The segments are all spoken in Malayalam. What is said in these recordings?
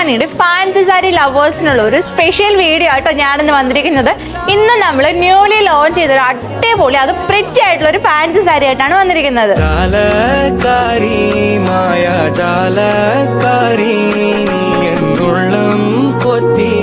ഷൈനിയുടെ ഫാൻസി സാരി ലവേഴ്സിനുള്ള ഒരു സ്പെഷ്യൽ വീഡിയോ ആട്ടോ ഞാനിന്ന് വന്നിരിക്കുന്നത്. ഇന്ന് നമ്മൾ ന്യൂലി ലോഞ്ച് ചെയ്തൊരു അടിപൊളി അത് പ്രിറ്റി ആയിട്ടുള്ള ഒരു ഫാൻസി സാരി ആയിട്ടാണ് വന്നിരിക്കുന്നത്.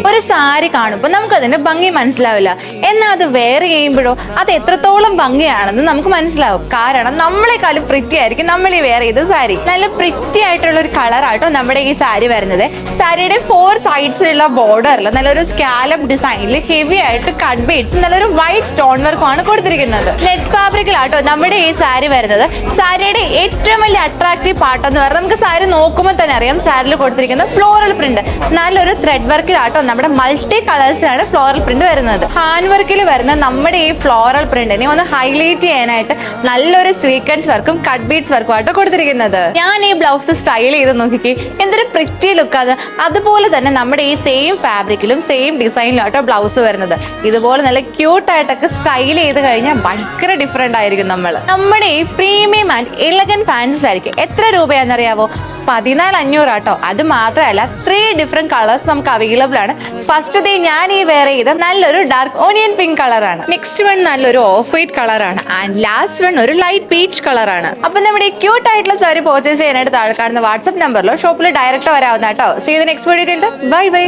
ഒരു സാരി കാണുമ്പോൾ നമുക്ക് അതിന്റെ ഭംഗി മനസ്സിലാവില്ല, എന്നാൽ അത് വെയർ ചെയ്യുമ്പോഴോ അത് എത്രത്തോളം ഭംഗിയാണെന്ന് നമുക്ക് മനസ്സിലാവും. കാരണം നമ്മളെക്കാളും പ്രിറ്റി ആയിരിക്കും നമ്മൾ ഈ വെയർ ചെയ്ത സാരി. നല്ല പ്രിറ്റി ആയിട്ടുള്ള ഒരു കളറാട്ടോ നമ്മുടെ ഈ സാരി വരുന്നത്. സാരിയുടെ 4 സൈഡ്സിലുള്ള ബോർഡറിൽ നല്ലൊരു സ്കാലപ്പ് ഡിസൈനിൽ ഹെവി ആയിട്ട് കട്ട് ബീഡ്സ് നല്ലൊരു വൈറ്റ് സ്റ്റോൺ വർക്കുമാണ് കൊടുത്തിരിക്കുന്നത്. നെറ്റ് ഫാബ്രിക്കിലാട്ടോ നമ്മുടെ ഈ സാരി വരുന്നത്. സാരിയുടെ ഏറ്റവും വലിയ അട്രാക്റ്റീവ് പാർട്ട് എന്ന് പറഞ്ഞാൽ നമുക്ക് സാരി നോക്കുമ്പോൾ തന്നെ അറിയാം സാരിയിൽ കൊടുത്തിരിക്കുന്ന ഫ്ലോറൽ പ്രിന്റ്. നല്ലൊരു ത്രെഡ് വർക്കിലാട്ടോ നമ്മുടെ മൾട്ടി കളേഴ്സിലാണ് ഫ്ലോറൽ പ്രിന്റ് വരുന്നത്. ഹാൻഡ് വർക്കിൽ വരുന്ന നമ്മുടെ ഈ ഫ്ലോറൽ പ്രിന്റിനെ ഒന്ന് ഹൈലൈറ്റ് ചെയ്യാനായിട്ട് നല്ലൊരു സ്വീക്വൻസ് വർക്കും കട്ട് ബീഡ്സ് വർക്കും ആയിട്ട് കൊടുത്തിരിക്കുന്നത്. ഞാൻ ഈ ബ്ലൗസ് സ്റ്റൈൽ ചെയ്ത് നോക്കിക്കേ, എന്തൊരു പ്രിറ്റി ലുക്കാണ്. അതുപോലെ തന്നെ നമ്മുടെ ഈ സെയിം ഫാബ്രിക്കിലും സെയിം ഡിസൈനിലും ആട്ടോ ബ്ലൗസ് വരുന്നത്. ഇതുപോലെ നല്ല ക്യൂട്ടായിട്ടൊക്കെ സ്റ്റൈൽ ചെയ്ത് കഴിഞ്ഞാൽ ഭയങ്കര ഡിഫറെന്റ് ആയിരിക്കും. നമ്മുടെ ഈ പ്രീമിയം ആൻഡ് എലഗന്റ് ഫാൻസി സാരിക്ക് എത്ര രൂപയാണെന്നറിയാവോ? 14,500 ആട്ടോ. അത് മാത്രമല്ല 3 ഡിഫറെന്റ് കളേഴ്സ് നമുക്ക് അവൈലബിൾ ആണ്. ഫസ്റ്റ് ഡേ ഞാൻ ഈ വെയർ ചെയ്ത നല്ലൊരു ഡാർക്ക് ഓണിയൻ പിങ്ക് കളറാണ്. നെക്സ്റ്റ് വൺ നല്ലൊരു ഓഫ് വൈറ്റ് കളറാണ്. ആൻഡ് ലാസ്റ്റ് വൺ ഒരു ലൈറ്റ് പീച്ച് കളറാണ്. അപ്പൊ നമ്മുടെ ഈ ക്യൂട്ട് ആയിട്ടുള്ള സാരി പർച്ചേസ് ചെയ്യാനായിട്ട് താഴെ കാണുന്ന വാട്സ്ആപ്പ് നമ്പറിലോ ഷോപ്പിൽ ഡയറക്റ്റ് വരാവുന്ന കേട്ടോ. See you the next video. Bye by.